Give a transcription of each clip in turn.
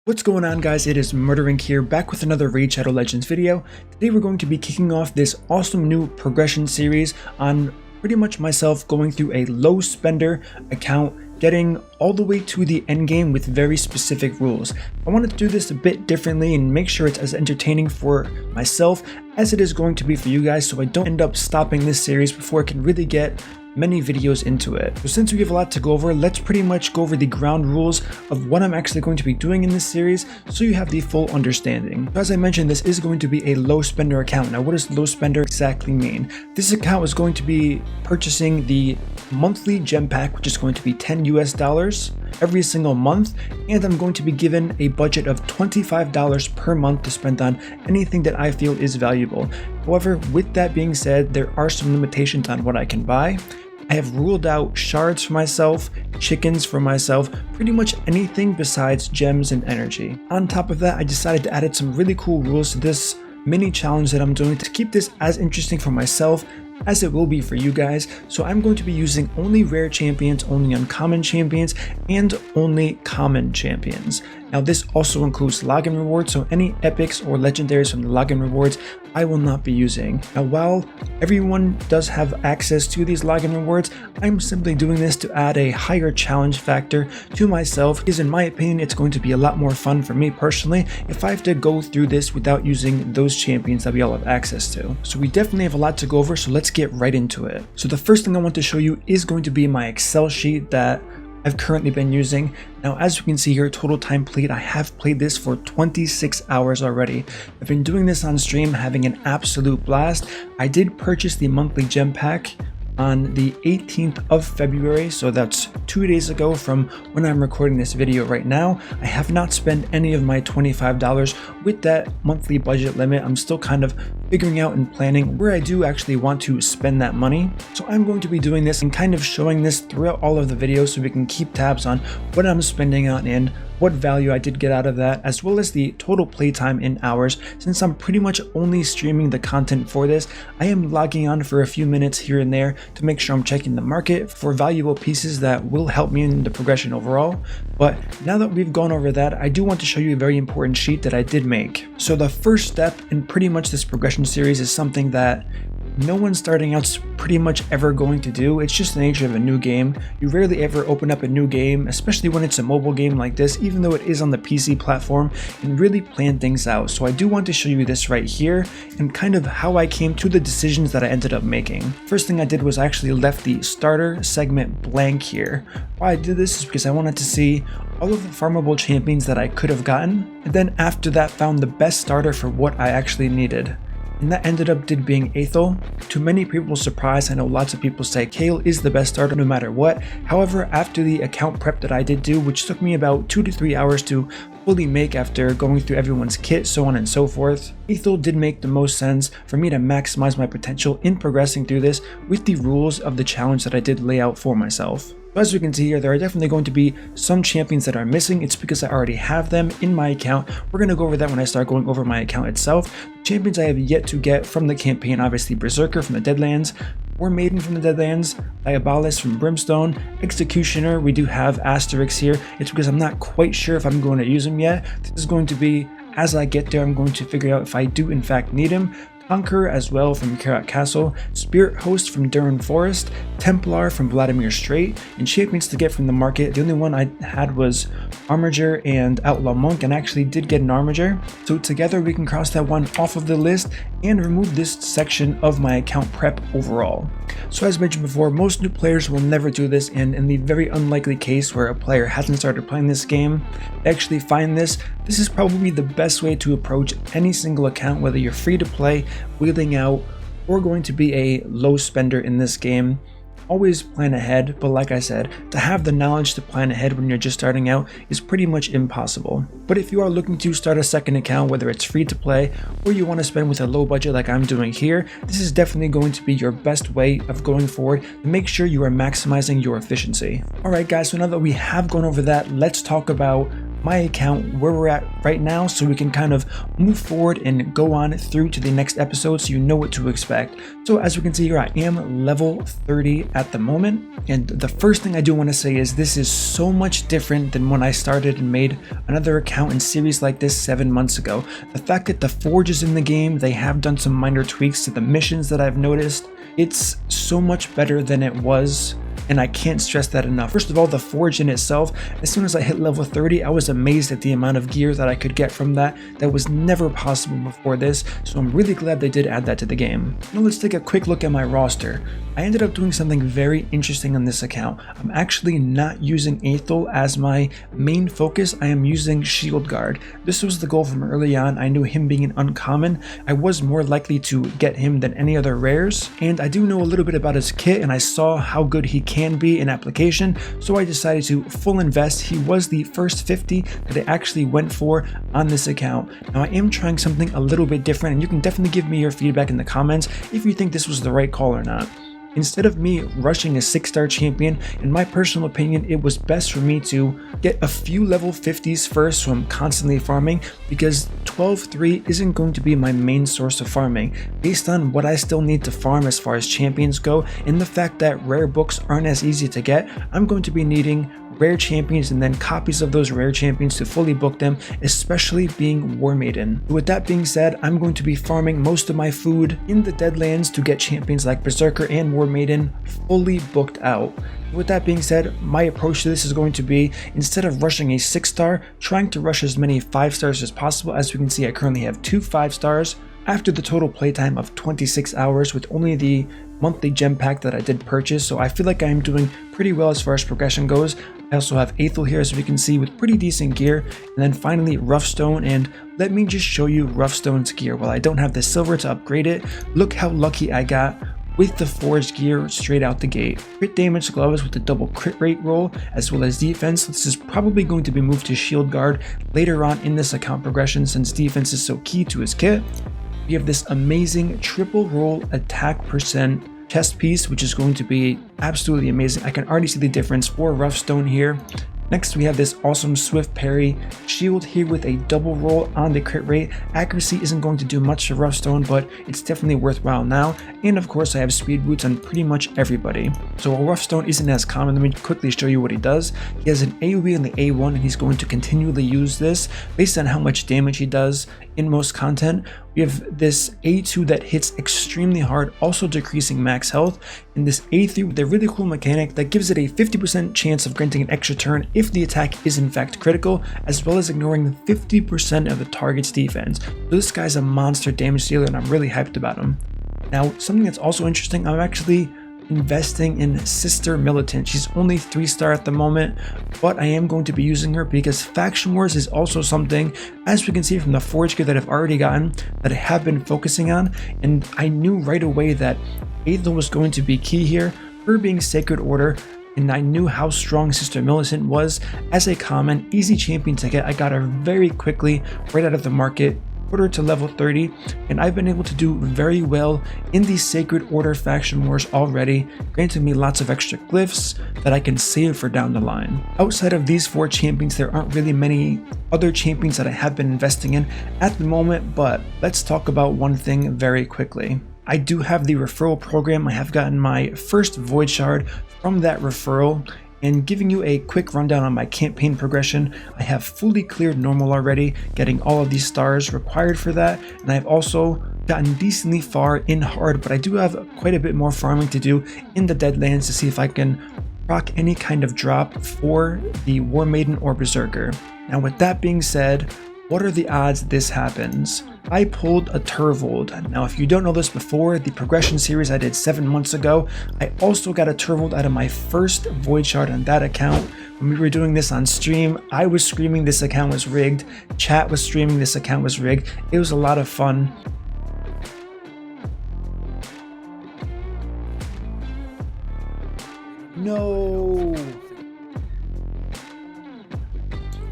What's going on, guys? It is MurderInc here, back with another Raid Shadow Legends video. Today we're going to be kicking off this awesome new progression series on pretty much myself going through a low spender account, getting all the way to the end game with very specific rules. I want to do this a bit differently and make sure it's as entertaining for myself as it is going to be for you guys, so I don't end up stopping this series before I can really get many videos into it. So since we have a lot to go over, let's pretty much go over the ground rules of what I'm actually going to be doing in this series so you have the full understanding. As I mentioned, this is going to be a low spender account. Now, what does low spender exactly mean? This account is going to be purchasing the monthly gem pack, which is going to be $10 US every single month, and I'm going to be given a budget of $25 per month to spend on anything that I feel is valuable. However, with that being said, there are some limitations on what I can buy. I have ruled out shards for myself, chickens for myself, pretty much anything besides gems and energy. On top of that, I decided to add some really cool rules to this mini challenge that I'm doing to keep this as interesting for myself as it will be for you guys. So I'm going to be using only rare champions, only uncommon champions, and only common champions. Now, this also includes login rewards, so any epics or legendaries from the login rewards I will not be using. Now, while everyone does have access to these login rewards, I'm simply doing this to add a higher challenge factor to myself, because in my opinion it's going to be a lot more fun for me personally if I have to go through this without using those champions that we all have access to. So we definitely have a lot to go over, so let's get right into it. So the first thing I want to show you is going to be my Excel sheet that I've currently been using. Now, as you can see here, total time played, I have played this for 26 hours already. I've been doing this on stream, having an absolute blast. I did purchase the monthly gem pack on the 18th of February, so that's 2 days ago from when I'm recording this video right now. I have not spent any of my $25 with that monthly budget limit. I'm still kind of figuring out and planning where I do actually want to spend that money. So I'm going to be doing this and kind of showing this throughout all of the videos so we can keep tabs on what I'm spending on and what value I did get out of that, as well as the total playtime in hours. Since I'm pretty much only streaming the content for this, I am logging on for a few minutes here and there to make sure I'm checking the market for valuable pieces that will help me in the progression overall. But now that we've gone over that, I do want to show you a very important sheet that I did make. So the first step in pretty much this progression series is something that no one starting out's pretty much ever going to do. It's just the nature of a new game. You rarely ever open up a new game, especially when it's a mobile game like this, even though it is on the PC platform, and really plan things out. So I do want to show you this right here and kind of how I came to the decisions that I ended up making. First thing I did was I actually left the starter segment blank here. Why I did this is because I wanted to see all of the farmable champions that I could have gotten, and then after that found the best starter for what I actually needed. And that ended up being Aethel. To many people's surprise, I know lots of people say Kale is the best starter no matter what. However, after the account prep that I did do, which took me about 2 to 3 hours to fully make after going through everyone's kit, so on and so forth, Aethel did make the most sense for me to maximize my potential in progressing through this with the rules of the challenge that I did lay out for myself. As you can see here, there are definitely going to be some champions that are missing. It's because I already have them in my account. We're going to go over that when I start going over my account itself. The champions I have yet to get from the campaign, obviously Berserker from the Deadlands, War Maiden from the Deadlands, Diabolus from Brimstone, Executioner, we do have Asterisks here. It's because I'm not quite sure if I'm going to use him yet. This is going to be, as I get there, I'm going to figure out if I do in fact need him. Conqueror as well from Karat Castle, Spirit Host from Durin Forest, Templar from Vladimir Strait, and champions to get from the market. The only one I had was Armiger and Outlaw Monk, and I actually did get an Armiger. So together we can cross that one off of the list and remove this section of my account prep overall. So as mentioned before, most new players will never do this, and in the very unlikely case where a player hasn't started playing this game, they actually find this is probably the best way to approach any single account, whether you're free to play, wheeling out, or going to be a low spender in this game. Always plan ahead, but like I said, to have the knowledge to plan ahead when you're just starting out is pretty much impossible. But if you are looking to start a second account, whether it's free to play or you want to spend with a low budget like I'm doing here, this is definitely going to be your best way of going forward to make sure you are maximizing your efficiency. Alright guys, so now that we have gone over that, let's talk about my account where we're at right now so we can kind of move forward and go on through to the next episode so you know what to expect. So as we can see here, I am level 30 at the moment, and the first thing I do want to say is this is so much different than when I started and made another account in series like this 7 months ago. The fact that the forge is in the game, they have done some minor tweaks to the missions that I've noticed. It's so much better than it was, and I can't stress that enough. First of all, the forge in itself, as soon as I hit level 30, I was amazed at the amount of gear that I could get from that. That was never possible before this, so I'm really glad they did add that to the game. Now let's take a quick look at my roster. I ended up doing something very interesting on this account. I'm actually not using Aethel as my main focus. I am using Shield Guard. This was the goal from early on. I knew him being an uncommon, I was more likely to get him than any other rares, and I do know a little bit about his kit, and I saw how good he can be in application, so I decided to full invest. He was the first 50 that I actually went for on this account. Now I am trying something a little bit different, and you can definitely give me your feedback in the comments if you think this was the right call or not. Instead of me rushing a 6-star champion, in my personal opinion, it was best for me to get a few level 50s first so I'm constantly farming, because 12-3 isn't going to be my main source of farming. Based on what I still need to farm as far as champions go, and the fact that rare books aren't as easy to get, I'm going to be needing rare champions and then copies of those rare champions to fully book them, especially being War Maiden. With that being said, I'm going to be farming most of my food in the Deadlands to get champions like Berserker and War Maiden fully booked out. With that being said, my approach to this is going to be, instead of rushing a 6-star, trying to rush as many 5-stars as possible. As we can see, I currently have 2 5-stars after the total playtime of 26 hours with only the monthly gem pack that I did purchase, so I feel like I'm doing pretty well as far as progression goes. I also have Aethel here, as we can see, with pretty decent gear, and then finally Roughstone. And let me just show you Roughstone's gear. While I don't have the silver to upgrade it, look how lucky I got with the forged gear straight out the gate. Crit damage gloves with the double crit rate roll, as well as defense. This is probably going to be moved to Shield Guard later on in this account progression, since defense is so key to his kit. We have this amazing triple roll attack percent chest piece, which is going to be absolutely amazing. I can already see the difference for Roughstone here. Next, we have this awesome swift parry shield here with a double roll on the crit rate. Accuracy isn't going to do much to Roughstone, but it's definitely worthwhile now. And of course, I have speed boots on pretty much everybody. So while Roughstone isn't as common, let me quickly show you what he does. He has an AoE on the A1, and he's going to continually use this based on how much damage he does in most content. We have this A2 that hits extremely hard, also decreasing max health, and this A3 with a really cool mechanic that gives it a 50% chance of granting an extra turn if the attack is in fact critical, as well as ignoring 50% of the target's defense. So this guy's a monster damage dealer, and I'm really hyped about him. Now, something that's also interesting, I'm actually investing in Sister Militant. She's only 3-star at the moment, but I am going to be using her because Faction Wars is also something, as we can see from the forge gear that I've already gotten, that I have been focusing on, and I knew right away that Aethel was going to be key here, her being Sacred Order, and I knew how strong Sister Militant was as a common, easy champion to get. I got her very quickly right out of the market, put her to level 30, and I've been able to do very well in the Sacred Order Faction Wars already, granting me lots of extra glyphs that I can save for down the line. Outside of these 4 champions, there aren't really many other champions that I have been investing in at the moment, but let's talk about one thing very quickly. I do have the referral program. I have gotten my first Void Shard from that referral. And giving you a quick rundown on my campaign progression, I have fully cleared normal already, getting all of these stars required for that, and I've also gotten decently far in hard, but I do have quite a bit more farming to do in the Deadlands to see if I can proc any kind of drop for the War Maiden or Berserker. Now with that being said, what are the odds this happens? I pulled a Turvold. Now if you don't know this before, the progression series I did 7 months ago, I also got a Turvold out of my first Void Shard on that account. When we were doing this on stream, I was screaming this account was rigged, chat was streaming this account was rigged. It was a lot of fun. No!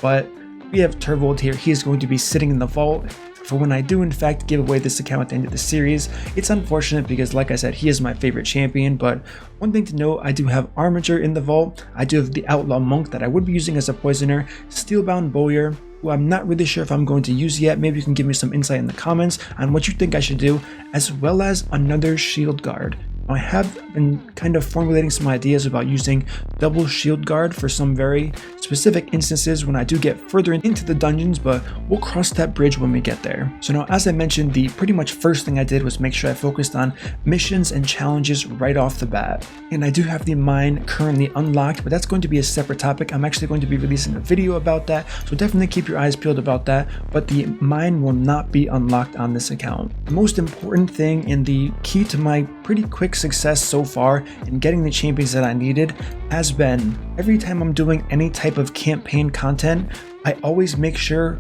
But we have Turvold here. He is going to be sitting in the vault for when I do in fact give away this account at the end of the series. It's unfortunate because, like I said, he is my favorite champion, but one thing to note, I do have Armiger in the vault, I do have the Outlaw Monk that I would be using as a poisoner, Steelbound Bowyer, who I'm not really sure if I'm going to use yet. Maybe you can give me some insight in the comments on what you think I should do, as well as another Shield Guard. I have been kind of formulating some ideas about using double shield guard for some very specific instances when I do get further into the dungeons, but we'll cross that bridge when we get there. So now, as I mentioned, the pretty much first thing I did was make sure I focused on missions and challenges right off the bat. And I do have the mine currently unlocked, but that's going to be a separate topic. I'm actually going to be releasing a video about that, so definitely keep your eyes peeled about that, but the mine will not be unlocked on this account. The most important thing and the key to my pretty quick success so far in getting the champions that I needed has been every time I'm doing any type of campaign content, I always make sure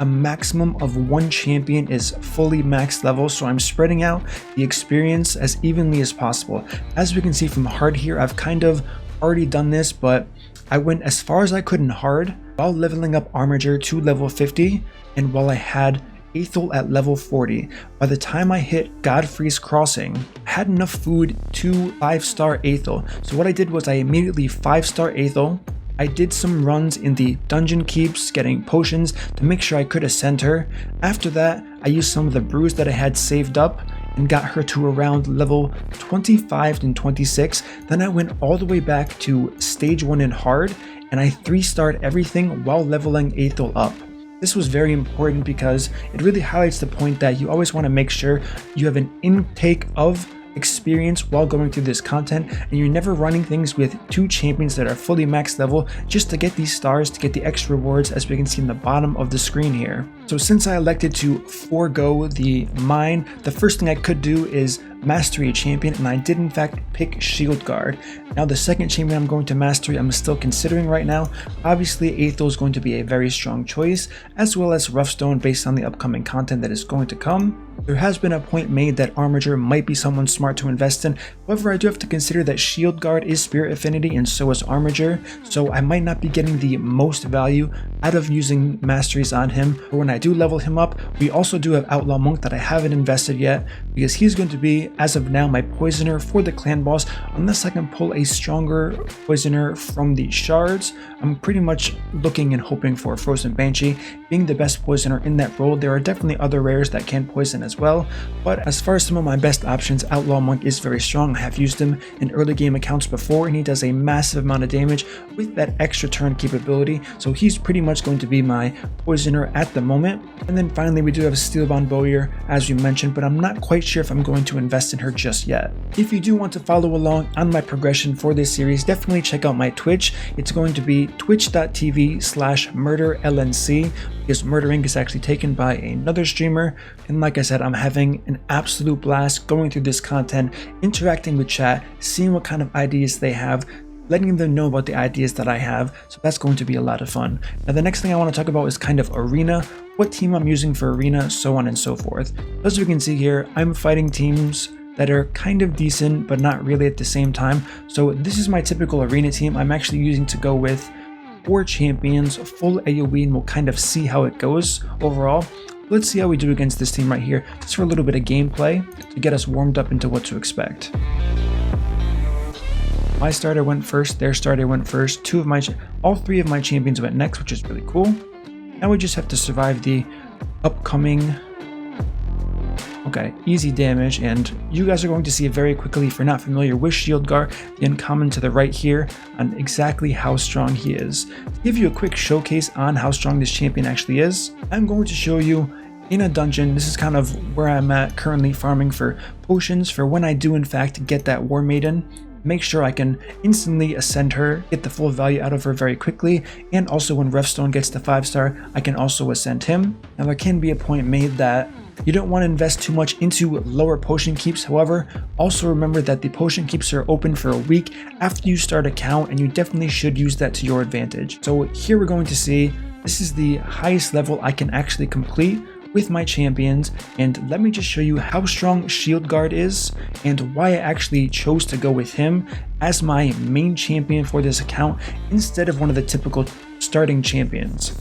a maximum of one champion is fully max level, so I'm spreading out the experience as evenly as possible. As we can see from hard here, I've kind of already done this, but I went as far as I could in hard while leveling up Armiger to level 50 and while I had Aethel at level 40. By the time I hit Godfrey's Crossing, I had enough food to 5-star Aethel. So what I did was I immediately 5-star Aethel. I did some runs in the dungeon keeps, getting potions to make sure I could ascend her. After that, I used some of the brews that I had saved up and got her to around level 25 and 26. Then I went all the way back to stage 1 in hard and I 3-starred everything while leveling Aethel up. This was very important because it really highlights the point that you always want to make sure you have an intake of experience while going through this content, and you're never running things with 2 champions that are fully max level just to get these stars, to get the extra rewards, as we can see in the bottom of the screen here. So since I elected to forego the mine, the first thing I could do is mastery a champion, and I did in fact pick Shield Guard. Now the second champion I'm going to mastery I'm still considering right now. Obviously Aethel is going to be a very strong choice, as well as Roughstone based on the upcoming content that is going to come. There has been a point made that Armiger might be someone smart to invest in, however I do have to consider that Shield Guard is Spirit Affinity and so is Armiger, so I might not be getting the most value out of using masteries on him. But when I do level him up, we also do have Outlaw Monk that I haven't invested yet, because he's going to be, as of now, my poisoner for the clan boss. Unless I can pull a stronger poisoner from the shards, I'm pretty much looking and hoping for Frozen Banshee being the best poisoner in that role. There are definitely other rares that can poison as well, but as far as some of my best options, Outlaw Monk is very strong. I have used him in early game accounts before, and he does a massive amount of damage with that extra turn capability, so he's pretty much going to be my poisoner at the moment. And then finally we do have Steelbound Bowyer, as we mentioned, but I'm not quite sure if I'm going to invest in her just yet. If you do want to follow along on my progression for this series, definitely check out my Twitch. It's going to be twitch.tv/MurderInc, because MurderInc is actually taken by another streamer, and like I said, I'm having an absolute blast going through this content, interacting with chat, seeing what kind of ideas they have, letting them know about the ideas that I have, so that's going to be a lot of fun. Now the next thing I want to talk about is kind of arena, what team I'm using for arena, so on and so forth. As you can see here, I'm fighting teams that are kind of decent but not really at the same time, so this is my typical arena team. I'm actually using to go with 4 champions, full AoE, and we'll kind of see how it goes overall. Let's see how we do against this team right here, just for a little bit of gameplay to get us warmed up into what to expect. My starter went first, their starter went first, all 3 of my champions went next, which is really cool. Now we just have to survive the upcoming, easy damage, and you guys are going to see it very quickly if you're not familiar with Shield Guard, the uncommon to the right here, on exactly how strong he is. To give you a quick showcase on how strong this champion actually is, I'm going to show you in a dungeon. This is kind of where I'm at currently, farming for potions for when I do in fact get that War Maiden. Make sure I can instantly ascend her, get the full value out of her very quickly, and also when Roughstone gets to 5-star, I can also ascend him. Now there can be a point made that you don't want to invest too much into lower potion keeps. However, also remember that the potion keeps are open for a week after you start a count, and you definitely should use that to your advantage. So here we're going to see, this is the highest level I can actually complete with my champions, and let me just show you how strong Shield Guard is and why I actually chose to go with him as my main champion for this account instead of one of the typical starting champions.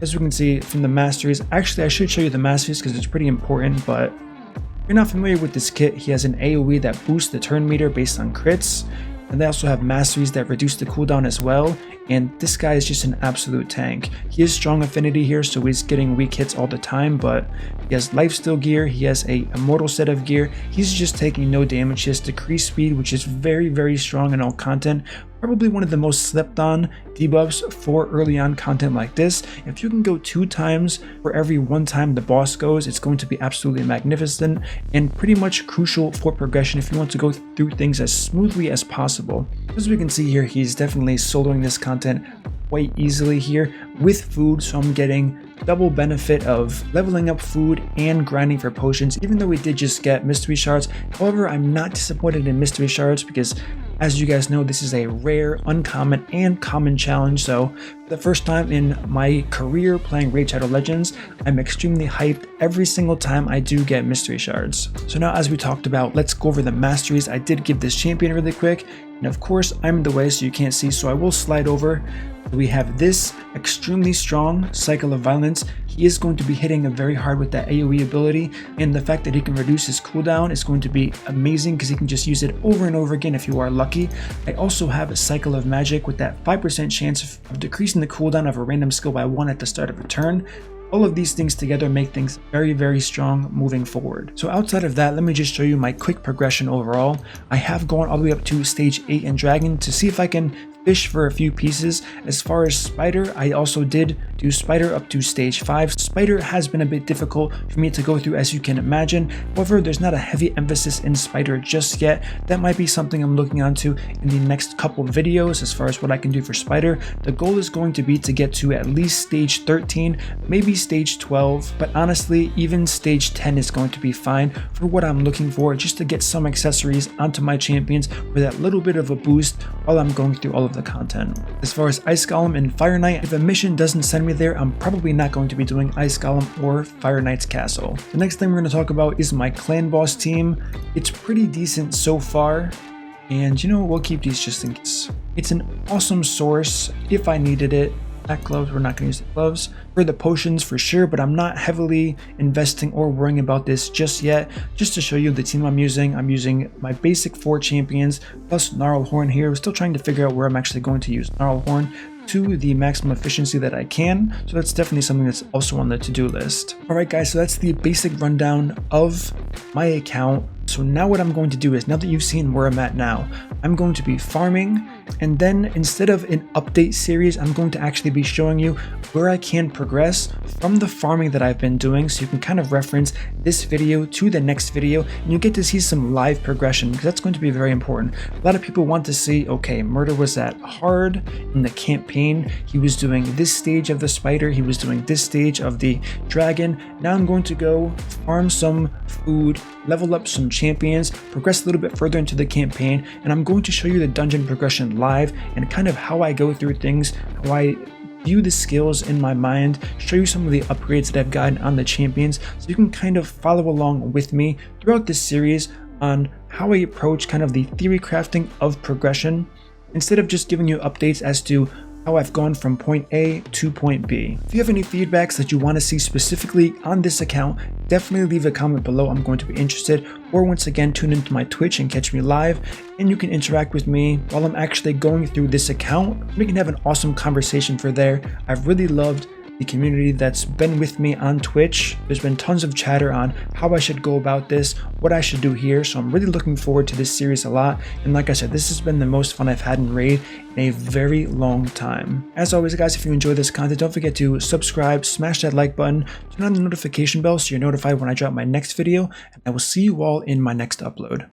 As we can see from the Masteries, actually I should show you the Masteries because it's pretty important, but if you're not familiar with this kit, he has an AoE that boosts the turn meter based on crits, and they also have Masteries that reduce the cooldown as well, and this guy is just an absolute tank. He has strong affinity here, so he's getting weak hits all the time, but he has lifesteal gear, he has a immortal set of gear, he's just taking no damage. He has decreased speed, which is very strong in all content. Probably one of the most slept on debuffs for early on content like this. If you can go 2 times for every 1 time the boss goes, it's going to be absolutely magnificent and pretty much crucial for progression if you want to go through things as smoothly as possible. As we can see here, he's definitely soloing this content quite easily here with food, so I'm getting double benefit of leveling up food and grinding for potions, even though we did just get mystery shards. However, I'm not disappointed in mystery shards because, as you guys know, this is a rare, uncommon, and common challenge, so for the first time in my career playing Raid Shadow Legends, I'm extremely hyped every single time I do get mystery shards. So now, as we talked about, let's go over the Masteries. I did give this champion really quick, and of course I'm in the way so you can't see, so I will slide over. We have this extremely strong Cycle of Violence. He is going to be hitting very hard with that AoE ability, and the fact that he can reduce his cooldown is going to be amazing because he can just use it over and over again if you are lucky. I also have a Cycle of Magic with that 5% chance of decreasing the cooldown of a random skill by 1 at the start of a turn. All of these things together make things very strong moving forward. So outside of that, let me just show you my quick progression overall. I have gone all the way up to stage 8 in Dragon to see if I can fish for a few pieces. As far as Spider, I also did do Spider up to stage 5. Spider has been a bit difficult for me to go through, as you can imagine. However, there's not a heavy emphasis in Spider just yet. That might be something I'm looking onto in the next couple videos as far as what I can do for Spider. The goal is going to be to get to at least stage 13, maybe stage 12, but honestly, even stage 10 is going to be fine for what I'm looking for, just to get some accessories onto my champions for that little bit of a boost while I'm going through all of the content. As far as Ice Golem and Fire Knight, if a mission doesn't send me there, I'm probably not going to be doing Ice Golem or Fire Knight's Castle. The next thing we're going to talk about is my clan boss team. It's pretty decent so far, and you know, we'll keep these just in case. It's an awesome source if I needed it. Black gloves, we're not going to use the gloves. For the potions for sure, but I'm not heavily investing or worrying about this just yet. Just to show you the team I'm using my basic 4 champions plus Gnarlhorn here. I'm still trying to figure out where I'm actually going to use Gnarlhorn to the maximum efficiency that I can, so that's definitely something that's also on the to-do list. Alright guys, so that's the basic rundown of my account. So now what I'm going to do is, now that you've seen where I'm at now, I'm going to be farming, and then instead of an update series, I'm going to actually be showing you where I can progress from the farming that I've been doing, so you can kind of reference this video to the next video, and you get to see some live progression, because that's going to be very important. A lot of people want to see, okay, Murder was at hard in the campaign, he was doing this stage of the Spider, he was doing this stage of the Dragon. Now I'm going to go farm some food, level up some champions, progress a little bit further into the campaign, and I'm going to show you the dungeon progression live and kind of how I go through things, how I view the skills in my mind, show you some of the upgrades that I've gotten on the champions, so you can kind of follow along with me throughout this series on how I approach kind of the theory crafting of progression, instead of just giving you updates as to how I've gone from point A to point B. If you have any feedbacks that you want to see specifically on this account, definitely leave a comment below. I'm going to be interested. Or once again, tune into my Twitch and catch me live, and you can interact with me while I'm actually going through this account. We can have an awesome conversation for there. I've really loved the community that's been with me on Twitch. There's been tons of chatter on how I should go about this, what I should do here, so I'm really looking forward to this series a lot, and like I said, this has been the most fun I've had in Raid in a very long time. As always guys, if you enjoy this content, don't forget to subscribe, smash that like button, turn on the notification bell so you're notified when I drop my next video, and I will see you all in my next upload.